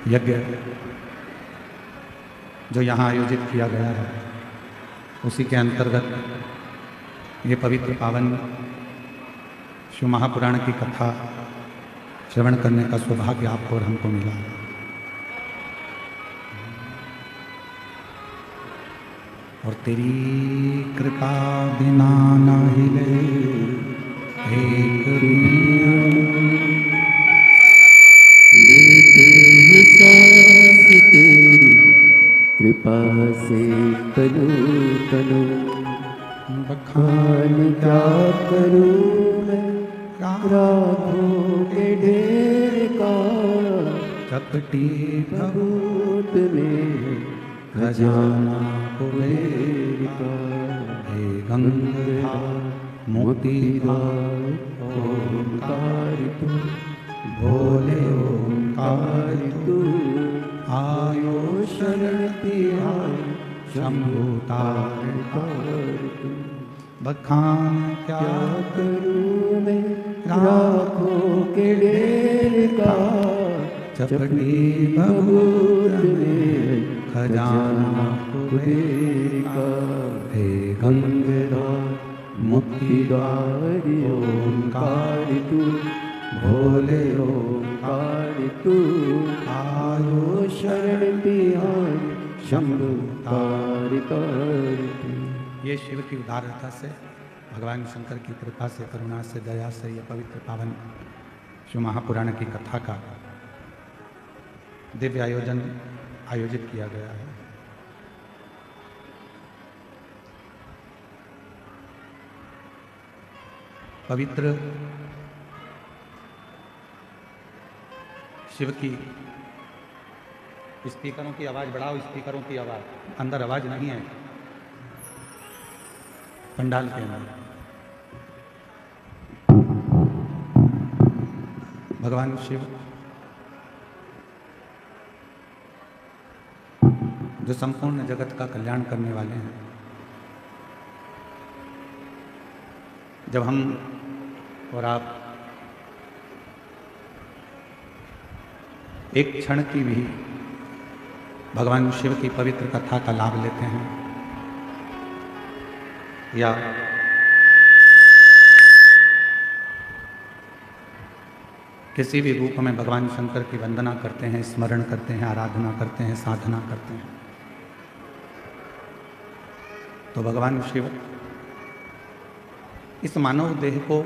यज्ञ जो यहाँ आयोजित किया गया है, उसी के अंतर्गत ये पवित्र पावन शिव महापुराण की कथा श्रवण करने का सौभाग्य आपको और हमको मिला। और तेरी कृपा बिना न हिले एक लेते हैं सांस तेरी कृपा से तनु तनु। बखान क्या करूं मैं रागों के ढेर का, चपटी भभूत में खजाना कुबेर का। हे गंगाधर मोतीधार ओंकार तू, भोले ओंकार तू आयो शरण तिहार शंभु तार तू। बखान क्या क्या करूं मैं राखों के ढेर का, चपटी भभूत में खजाना कुबेर का। हे गंगाधर मुक्तिदार ओंकार तू, भोले ओंकार तू आयो शरण तिहार शंभु तार तार तू। ये शिव की उदारता से, भगवान शंकर की कृपा से, करुणा से, दया से यह पवित्र पावन शिव महापुराण की कथा का दिव्य आयोजन आयोजित किया गया है। पवित्र शिव की स्पीकरों की आवाज़ बढ़ाओ, स्पीकरों की आवाज़, अंदर आवाज़ नहीं है पंडाल के अंदर। भगवान शिव जो संपूर्ण जगत का कल्याण करने वाले हैं, जब हम और आप एक क्षण की भी भगवान शिव की पवित्र कथा का लाभ लेते हैं या किसी भी रूप में भगवान शंकर की वंदना करते हैं, स्मरण करते हैं, आराधना करते हैं, साधना करते हैं, तो भगवान शिव इस मानव देह को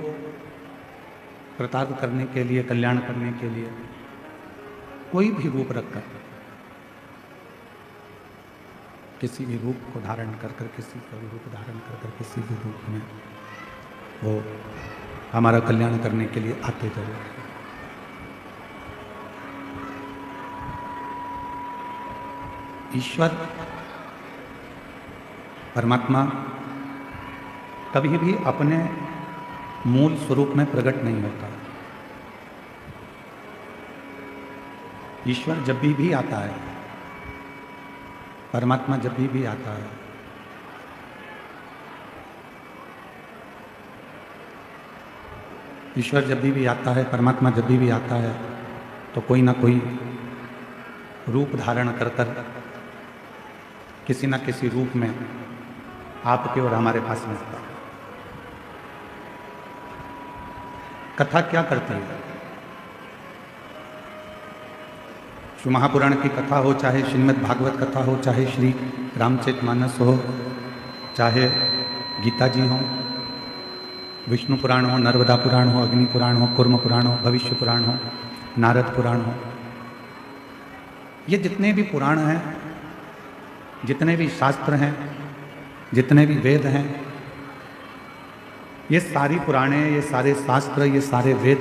कृतार्थ करने के लिए, कल्याण करने के लिए कोई भी रूप रखकर, किसी भी रूप को धारण कर कर, किसी का भी रूप धारण कर कर, किसी भी रूप में वो हमारा कल्याण करने के लिए आते जरूर हैं। ईश्वर परमात्मा कभी भी अपने मूल स्वरूप में प्रकट नहीं होता। ईश्वर जब भी आता है, परमात्मा जब भी आता है, ईश्वर जब भी आता है, परमात्मा जब भी आता है, तो कोई ना कोई रूप धारण कर कर किसी न किसी रूप में आपके और हमारे पास मिलता है। कथा क्या करती है? शिव महापुराण की कथा हो, चाहे श्रीमद् भागवत कथा हो, चाहे श्री रामचरितमानस हो, चाहे गीता जी हो, विष्णु पुराण हो, नर्मदा पुराण हो, अग्नि पुराण हो, कूर्म पुराण हो, भविष्य पुराण हो, नारद पुराण हो, ये जितने भी पुराण हैं, जितने भी शास्त्र हैं, जितने भी वेद हैं, ये सारी पुराणे, ये सारे शास्त्र, ये सारे वेद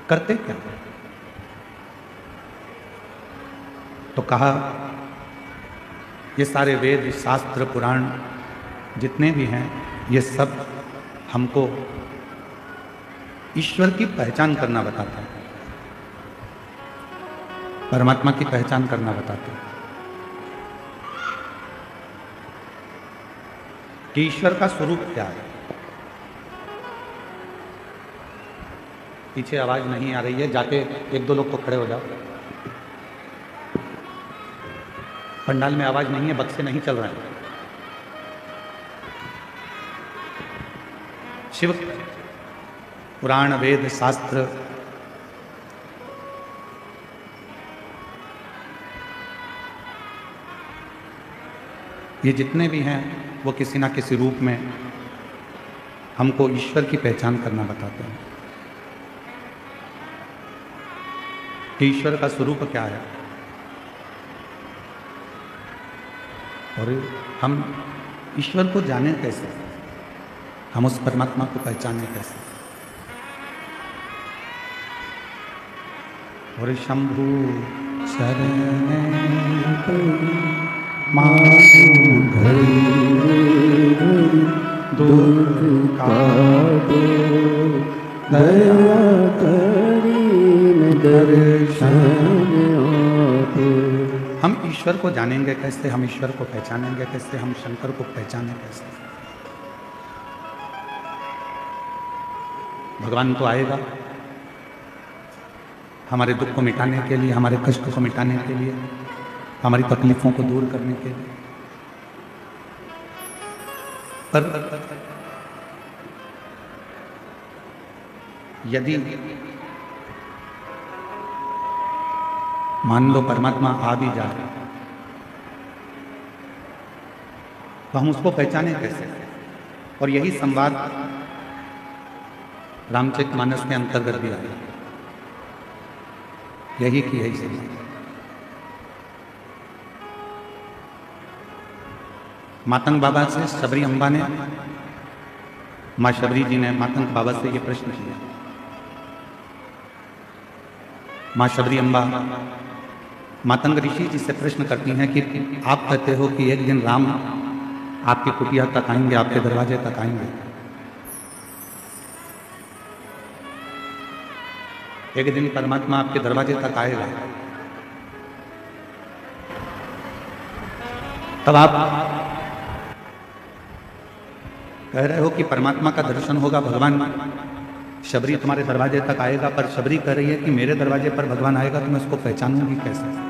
करते क्या? तो कहा ये सारे वेद, शास्त्र, पुराण जितने भी हैं, ये सब हमको ईश्वर की पहचान करना बताता है, परमात्मा की पहचान करना बताता है कि ईश्वर का स्वरूप क्या है। पीछे आवाज नहीं आ रही है, जाके एक दो लोग को खड़े हो जाओ। पंडाल में आवाज नहीं है, बक्से नहीं चल रहे हैं। शिव पुराण, वेद, शास्त्र ये जितने भी हैं वो किसी ना किसी रूप में हमको ईश्वर की पहचान करना बताते हैं कि ईश्वर का स्वरूप क्या है और हम ईश्वर को जाने कैसे, हम उस परमात्मा को पहचाने कैसे। और शंभु शरण मासु घड़ी दुख काटो दया करीन दर्शन आपो। हम ईश्वर को जानेंगे कैसे, हम ईश्वर को पहचानेंगे कैसे, हम शंकर को पहचाने कैसे। भगवान तो आएगा हमारे दुख को मिटाने के लिए, हमारे कष्ट को मिटाने के लिए, हमारी तकलीफों को दूर करने के लिए। पर यदि मान लो परमात्मा आ भी जाए तो हम उसको पहचाने कैसे। और यही संवाद रामचरितमानस के अंतर्गत भी आया, यही की यही संवाद। मातंग बाबा से शबरी अम्बा ने, माँ शबरी जी ने मातंग बाबा से ये प्रश्न किया। माँ शबरी अम्बा मातंग ऋषि जी से प्रश्न करती हैं कि आप कहते हो कि एक दिन राम आपकी कुटिया तक आएंगे, आपके दरवाजे तक आएंगे, एक दिन परमात्मा आपके दरवाजे तक आएगा, तब आप कह रहे हो कि परमात्मा का दर्शन होगा, भगवान शबरी तुम्हारे दरवाजे तक आएगा, पर शबरी कह रही है कि मेरे दरवाजे पर भगवान आएगा तो मैं उसको पहचानूंगी कैसे।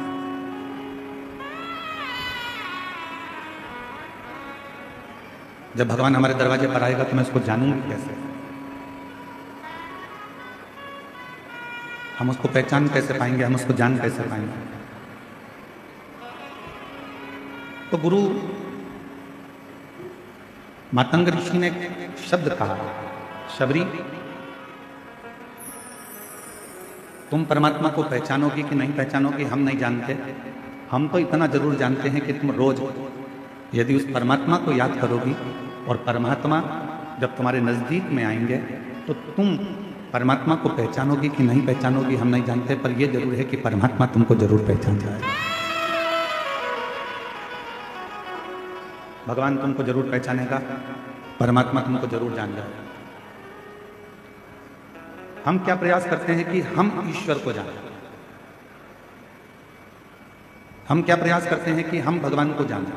जब भगवान हमारे दरवाजे पर आएगा तो मैं उसको जानूंगी कैसे, हम उसको पहचान कैसे पाएंगे, हम उसको जान कैसे पाएंगे। तो गुरु मातंग ऋषि ने शब्द कहा, शबरी तुम परमात्मा को पहचानोगी कि नहीं पहचानोगी हम नहीं जानते, हम तो इतना जरूर जानते हैं कि तुम रोज यदि उस परमात्मा को याद करोगी और परमात्मा जब तुम्हारे नजदीक में आएंगे तो तुम परमात्मा को पहचानोगी कि नहीं पहचानोगी हम नहीं जानते, पर यह जरूर है कि परमात्मा तुमको जरूर पहचान जाएगा। भगवान तुमको जरूर पहचानेगा, परमात्मा तुमको जरूर जान जाएगा। हम क्या प्रयास करते हैं कि हम ईश्वर को जानें, हम क्या प्रयास करते हैं कि हम भगवान को जानें।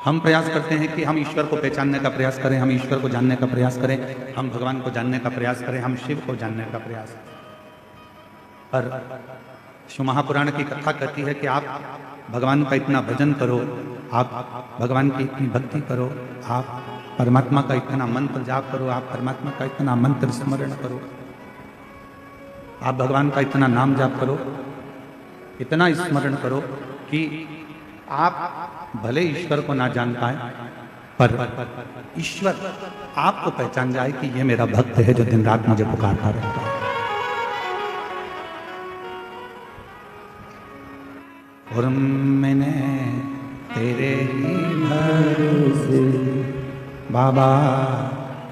हम प्रयास करते हैं कि हम ईश्वर को पहचानने का प्रयास करें, हम ईश्वर को जानने का प्रयास करें, हम भगवान को जानने का प्रयास करें, हम शिव को जानने का प्रयास करें। पर शिव महापुराण की कथा कहती है कि आप भगवान का इतना भजन करो, आप भगवान की इतनी भक्ति करो, आप परमात्मा का इतना मंत्र जाप करो, आप परमात्मा का इतना मंत्र स्मरण करो, आप भगवान का इतना नाम जाप करो, इतना स्मरण करो कि आप भले ईश्वर को ना जान पाए पर ईश्वर आपको पहचान जाए कि ये मेरा भक्त है जो दिन रात मुझे पुकारता रहता है। और मैंने तेरे ही भरोसे बाबा,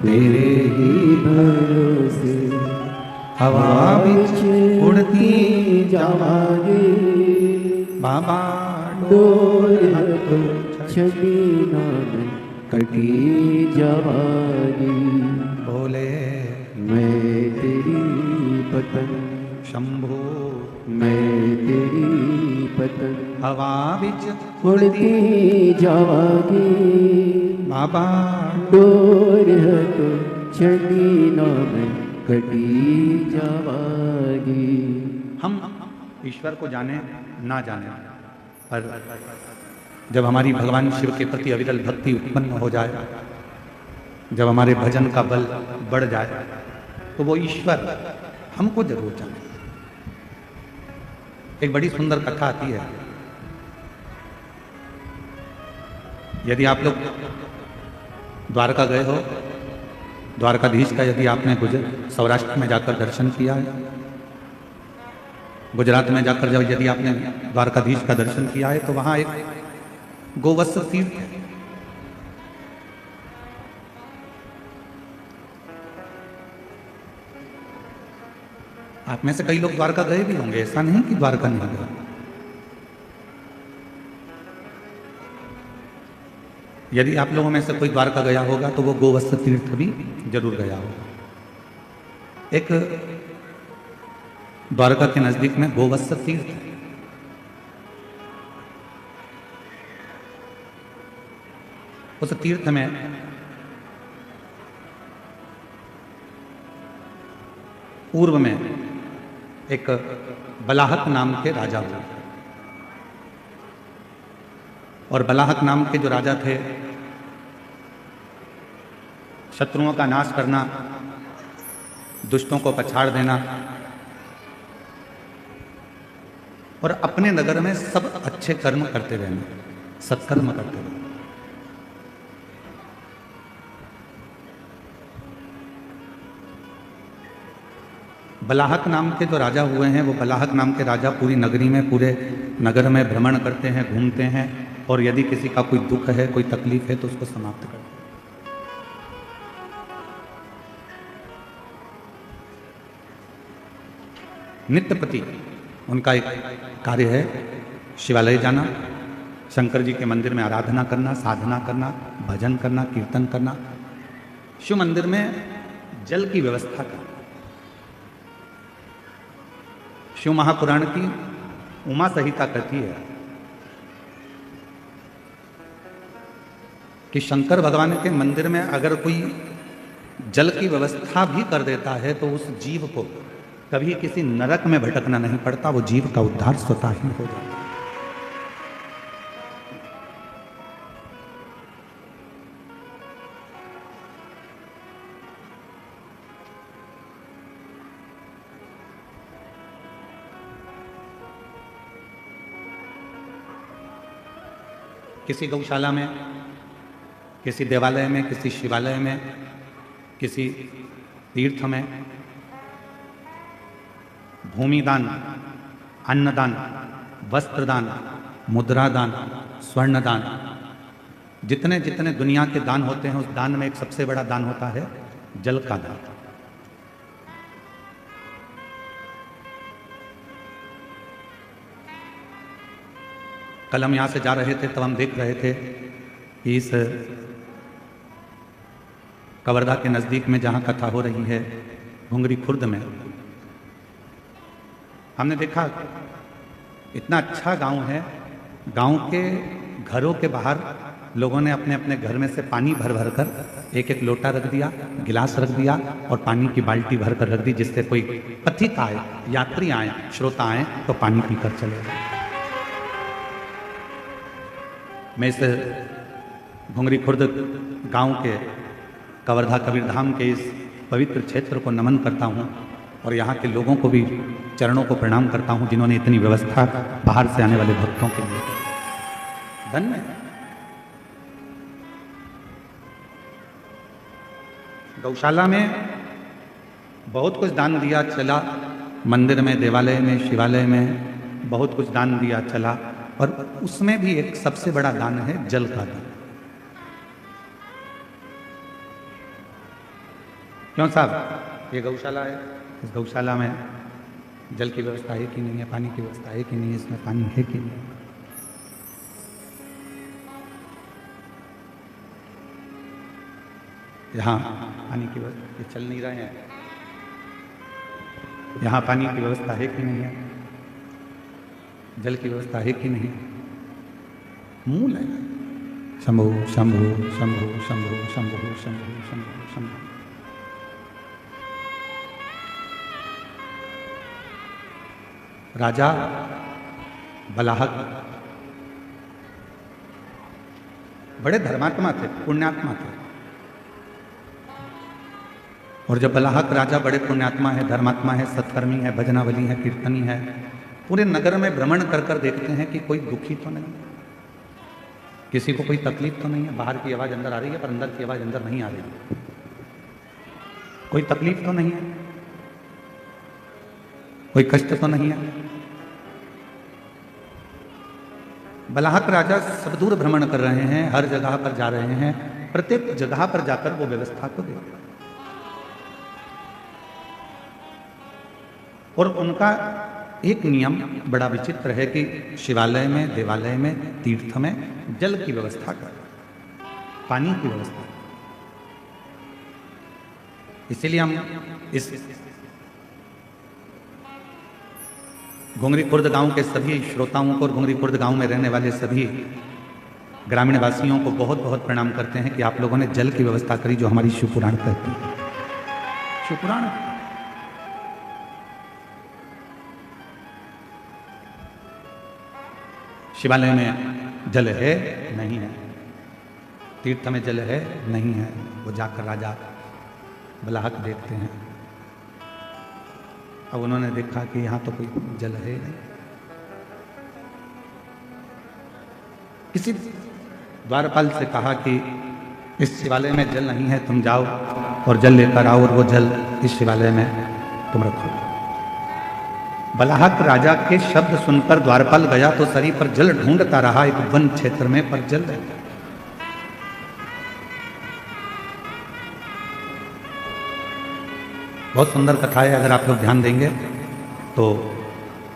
तेरे ही भरोसे हवा बिच उड़ती जावागी बाबा, डोर छबीना में कटी जावागी। बोले मैं तेरी पतंग, शंभो मैं तेरी पतंग हवा बिच उड़ती जावागी बाबा, डोर तो छबीना में कटी जावागी। हम ईश्वर को जाने ना जाने पर जब हमारी भगवान शिव के प्रति अविरल भक्ति उत्पन्न हो जाए, जब हमारे भजन का बल बढ़ जाए तो वो ईश्वर हमको जरूर जाने। एक बड़ी सुंदर कथा आती है। यदि आप लोग द्वारका गए हो, द्वारकाधीश का यदि आपने सौराष्ट्र में जाकर दर्शन किया है, गुजरात में जाकर जब यदि आपने द्वारकाधीश का दर्शन किया है, तो वहां एक गोवत्स तीर्थ है। आप में से कई लोग द्वारका गए भी होंगे, ऐसा नहीं कि द्वारका नहीं गए। यदि आप लोगों में से कोई द्वारका गया होगा तो वो गोवत्स तीर्थ भी जरूर गया होगा। एक द्वारका के नजदीक में गोवत्स तीर्थ है। उस तीर्थ में पूर्व में एक बलाहक नाम के राजा हुए, और बलाहक नाम के जो राजा थे, शत्रुओं का नाश करना, दुष्टों को पछाड़ देना और अपने नगर में सब अच्छे कर्म करते रहना, सत्कर्म करते रहना। बलाहक नाम के जो राजा हुए हैं, वो बलाहक नाम के राजा पूरी नगरी में, पूरे नगर में भ्रमण करते हैं, घूमते हैं, और यदि किसी का कोई दुख है, कोई तकलीफ है, तो उसको समाप्त करते हैं। नित्य प्रति उनका एक कार्य है शिवालय जाना, शंकर जी के मंदिर में आराधना करना, साधना करना, भजन करना, कीर्तन करना, शिव मंदिर में जल की व्यवस्था करना। शिव महापुराण की उमा संहिता कहती है कि शंकर भगवान के मंदिर में अगर कोई जल की व्यवस्था भी कर देता है तो उस जीव को कभी किसी नरक में भटकना नहीं पड़ता, वो जीव का उद्धार स्वतः ही हो जाता है। किसी गौशाला में, किसी देवालय में, किसी शिवालय में, किसी तीर्थ में भूमिदान, अन्नदान, वस्त्रदान, मुद्रादान, स्वर्णदान, जितने जितने दुनिया के दान होते हैं, उस दान में एक सबसे बड़ा दान होता है जल का दान। कल हम यहाँ से जा रहे थे तब हम देख रहे थे कि इस कवर्धा के नज़दीक में जहाँ कथा हो रही है, घुंगरी खुर्द में, हमने देखा इतना अच्छा गांव है। गांव के घरों के बाहर लोगों ने अपने अपने घर में से पानी भर भर कर एक एक लोटा रख दिया, गिलास रख दिया और पानी की बाल्टी भर कर रख दी, जिससे कोई पथिक आए, यात्री आए, श्रोता आए तो पानी पीकर चले जाए। मैं इस घुंगरी खुर्द गांव के कवर्धा कबीरधाम के इस पवित्र क्षेत्र को नमन करता हूं और यहाँ के लोगों को भी चरणों को प्रणाम करता हूं, जिन्होंने इतनी व्यवस्था बाहर से आने वाले भक्तों के लिए। धन्य। गौशाला में बहुत कुछ दान दिया चला, मंदिर में, देवालय में, शिवालय में बहुत कुछ दान दिया चला, और उसमें भी एक सबसे बड़ा दान है जल का दान। क्यों साहब, ये गौशाला है, इस गौशाला में जल की व्यवस्था है कि नहीं है, पानी की व्यवस्था है कि नहीं है, इसमें पानी है कि नहीं? यहाँ पानी की व्यवस्था, ये चल नहीं रहे हैं, यहाँ पानी की व्यवस्था है कि नहीं है, जल की व्यवस्था है कि नहीं? मूल है शंभु शंभु शंभु शंभु शंभु शंभु शंभु शंभु। राजा बलाहक बड़े धर्मात्मा थे, पुण्यात्मा थे, और जब बलाहक राजा बड़े पुण्यात्मा है, धर्मात्मा है, सत्कर्मी है, भजनावली है, कीर्तनी है, पूरे नगर में भ्रमण कर कर देखते हैं कि कोई दुखी तो नहीं, किसी को कोई तकलीफ तो नहीं है। बाहर की आवाज अंदर आ रही है पर अंदर की आवाज अंदर नहीं आ रही है। कोई तकलीफ तो नहीं है, कोई कष्ट तो नहीं है। बलाहक राजा सब दूर भ्रमण कर रहे हैं, हर जगह पर जा रहे हैं, प्रत्येक जगह पर जाकर वो व्यवस्था को देखते हैं। और उनका एक नियम बड़ा विचित्र है कि शिवालय में, देवालय में, तीर्थ में जल की व्यवस्था कर, पानी की व्यवस्था। इसीलिए हम इस घुंगरी खुर्द गांव के सभी श्रोताओं को और घुंगरी खुर्द गांव में रहने वाले सभी ग्रामीण वासियों को बहुत बहुत प्रणाम करते हैं कि आप लोगों ने जल की व्यवस्था करी, जो हमारी शिवपुराण कहती है। शिवपुराण शिवालय में जल है नहीं है, तीर्थ में जल है नहीं है, वो जाकर राजा बलाहक देखते हैं। अब उन्होंने देखा कि यहाँ तो कोई जल है नहीं। किसी द्वारपाल से कहा कि इस शिवालय में जल नहीं है, तुम जाओ और जल लेकर आओ और वो जल इस शिवालय में तुम रखो। बलाहक राजा के शब्द सुनकर द्वारपाल गया तो शरीर पर जल ढूंढता रहा एक वन क्षेत्र में, पर जल नहीं। बहुत सुंदर कथा है, अगर आप लोग ध्यान देंगे तो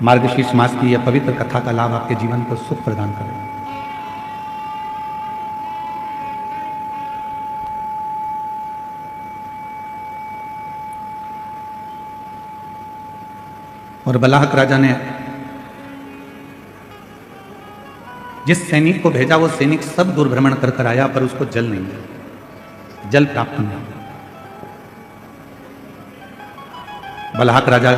मार्गशीर्ष मास की यह पवित्र कथा का लाभ आपके जीवन को सुख प्रदान करेगा। और बलाहक राजा ने जिस सैनिक को भेजा वो सैनिक सब दूर भ्रमण कर कर आया, पर उसको जल नहीं मिला, जल प्राप्त नहीं। बलाहक राजा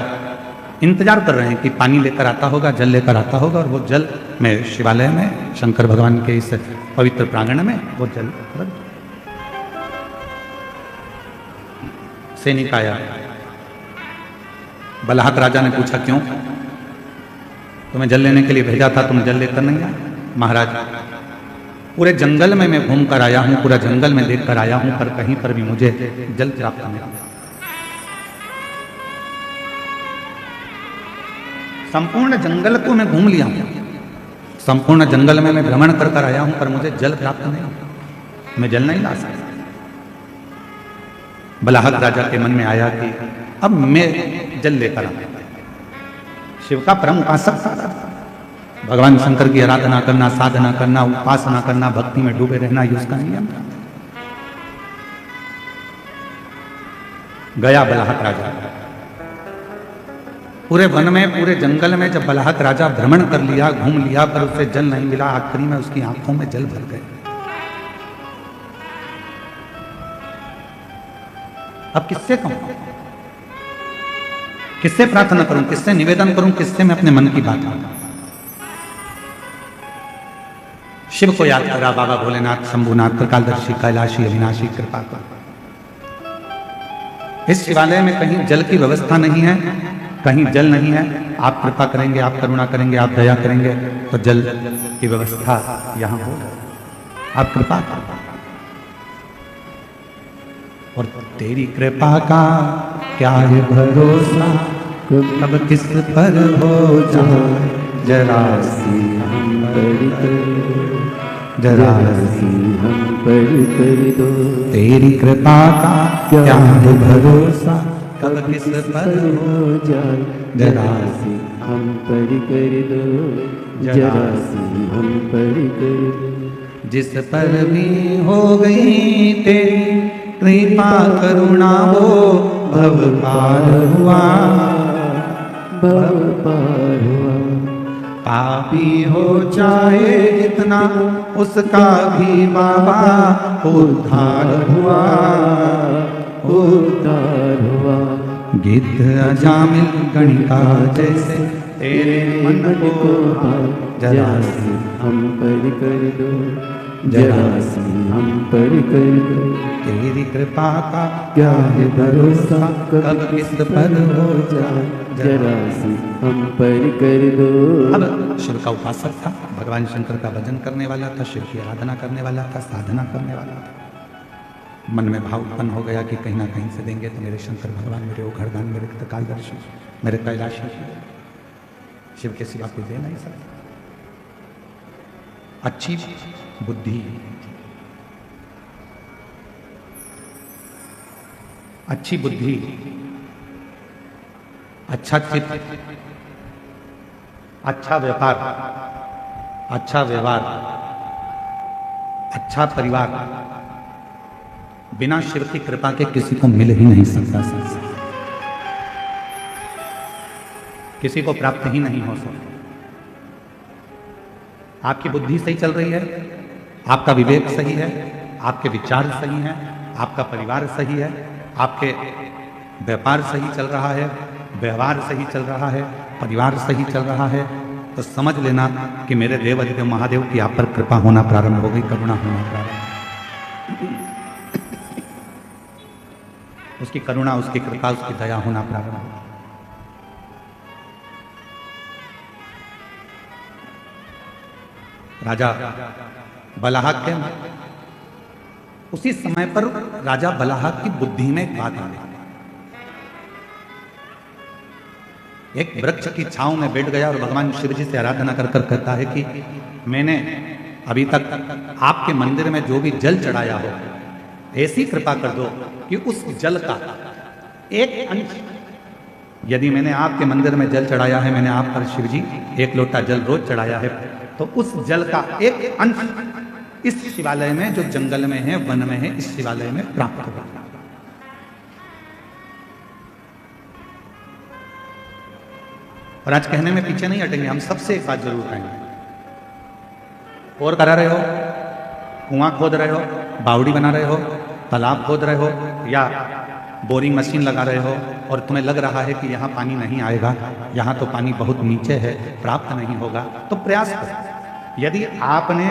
इंतजार कर रहे हैं कि पानी लेकर आता होगा, जल लेकर आता होगा, और वो जल में शिवालय में शंकर भगवान के इस पवित्र प्रांगण में वो जल रख। सैनिक आया, बलाहक राजा ने पूछा क्यों, तुम्हें जल लेने के लिए भेजा था, तुम जल लेकर नहीं आए? महाराज, पूरे जंगल में मैं घूम कर आया हूं, पूरा जंगल में देख कर आया हूं, पर कहीं पर भी मुझे जल प्राप्त नहीं हुआ। संपूर्ण जंगल को मैं घूम लिया हूं, संपूर्ण जंगल में मैं भ्रमण कर कर आया हूं, पर मुझे जल प्राप्त नहीं हुआ, मैं जल नहीं ला सकता। बलाहक राजा के मन में आया कि अब मैं जल लेकर आता। शिव का परम उपासक था, भगवान शंकर की आराधना करना, साधना करना, उपासना करना, भक्ति में डूबे रहना, ये उसका नियम था। गया बलाहक राजा, पूरे वन में, पूरे जंगल में जब बलाहक राजा भ्रमण कर लिया, घूम लिया, पर उसे जल नहीं मिला। आखिरी में उसकी आंखों में जल भर गए। अब किससे कहूं, किससे प्रार्थना करूं, किससे निवेदन करूं, किससे मैं अपने मन की बात कहूं? शिव को याद करा, बाबा भोलेनाथ, शंभुनाथ, त्रिकालदर्शी, कैलाशी, अविनाशी, कृपा कर। इस शिवालय में कहीं जल की व्यवस्था नहीं है, कहीं जल नहीं है, आप कृपा करेंगे, आप करुणा करेंगे, आप दया करेंगे तो जल की व्यवस्था यहां हो। आप कृपा करें। और तेरी कृपा का क्या है भरोसा, कब किस पर हो जाए जरा सी हम पर कर, जरा सी हम पर कर दो। तेरी कृपा का क्या है भरोसा, कब किस पर हो जाए जरा सी हम पर कर दो, जरा सी हम पर कर दो। जिस पर भी हो गई तेरी कृपा करुणा, वो भव पार हुआ, भव पार हुआ। पापी हो चाहे जितना, उसका भी बाबा उद्धार हुआ, उद्धार हुआ। गिद्ध अजामिल गणिका जैसे तेरे मन को जरा सी हम पर कर दो, जरा सी हम पर कर दो। तेरी कृपा का क्या है भरोसा, कब किस पर हो जाए, जरा सी हम पर कर दो। अब शिव का उपासक था, भगवान शंकर का भजन करने वाला था, शिव की आराधना करने वाला था, साधना करने वाला था। मन में भाव उत्पन्न हो गया कि कहीं ना कहीं से देंगे तो मेरे शंकर भगवान, मेरे ओघड़दान, मेरे कालदर्शी, मेरे कैलाशी, शिव के सिवा कोई दे नहीं सकता। अच्छी बुद्धि, अच्छी बुद्धि, अच्छा चित्त, अच्छा व्यापार, अच्छा व्यवहार, अच्छा परिवार बिना शिव की कृपा के किसी को मिल ही नहीं सकता। किसी को प्राप्त ही नहीं हो सकता। आपकी बुद्धि सही चल रही है, आपका विवेक सही है, आपके विचार सही हैं, आपका परिवार सही है, आपके व्यापार सही चल रहा है, व्यवहार सही चल रहा है, परिवार सही चल रहा है, तो समझ लेना कि मेरे देव अधिदेव महादेव की आप पर कृपा होना प्रारंभ हो गई, करुणा होना प्रारंभ। उसकी करुणा, उसकी कृपा, उसकी दया होना प्रारंभ हो। राजा बलाहक के उसी समय पर राजा बलाहक की बुद्धि में एक बात आ गई। एक वृक्ष की छांव में बैठ गया और भगवान शिव जी से आराधना कर कर कहता है कि मैंने अभी तक आपके मंदिर में जो भी जल चढ़ाया हो, ऐसी कृपा कर दो कि उस जल का एक अंश, यदि मैंने आपके मंदिर में जल चढ़ाया है, मैंने आप पर शिव जी 1 लोटा जल रोज चढ़ाया है, तो उस जल का एक अंश इस शिवालय में, जो जंगल में है, वन में है, इस शिवालय में प्राप्त होगा। और आज कहने में पीछे नहीं हटेंगे, हम सबसे एक बात जरूर कहेंगे। और करा रहे हो, कुआं खोद रहे हो, बावड़ी बना रहे हो, तालाब खोद रहे हो, या बोरिंग मशीन लगा रहे हो और तुम्हें लग रहा है कि यहाँ पानी नहीं आएगा, यहाँ तो पानी बहुत नीचे है, प्राप्त नहीं होगा, तो प्रयास करो। यदि आपने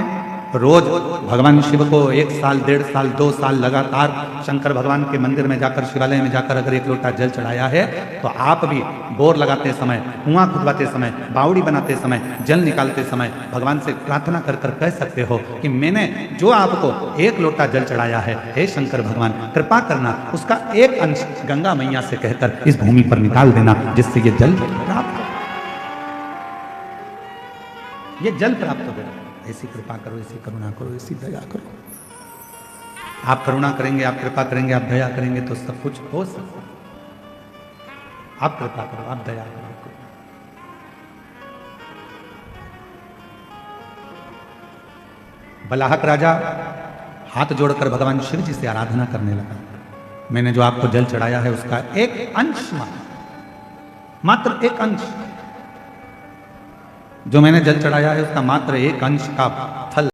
रोज भगवान शिव को 1 साल, 1.5 साल, 2 साल लगातार शंकर भगवान के मंदिर में जाकर, शिवालय में जाकर अगर 1 लोटा जल चढ़ाया है, तो आप भी बोर लगाते समय, कुआं खुदवाते समय, बावड़ी बनाते समय, जल निकालते समय भगवान से प्रार्थना कर कर कह सकते हो कि मैंने जो आपको 1 लोटा जल चढ़ाया है, हे शंकर भगवान कृपा करना, उसका एक अंश गंगा मैया से कहकर इस भूमि पर निकाल देना, जिससे ये जल प्राप्त हो, ये जल प्राप्त हो गया। ऐसी कृपा करो, ऐसी करुणा करो, ऐसी दया करो। आप करुणा करेंगे, आप कृपा करेंगे, आप दया करेंगे तो सब कुछ हो सकता है। आप कृपा करो, आप दया करो। बलाहक राजा हाथ जोड़कर भगवान शिव जी से आराधना करने लगा। मैंने जो आपको जल चढ़ाया है उसका एक अंश, मात्र एक अंश, जो मैंने जल चढ़ाया है उसका मात्र एक अंश का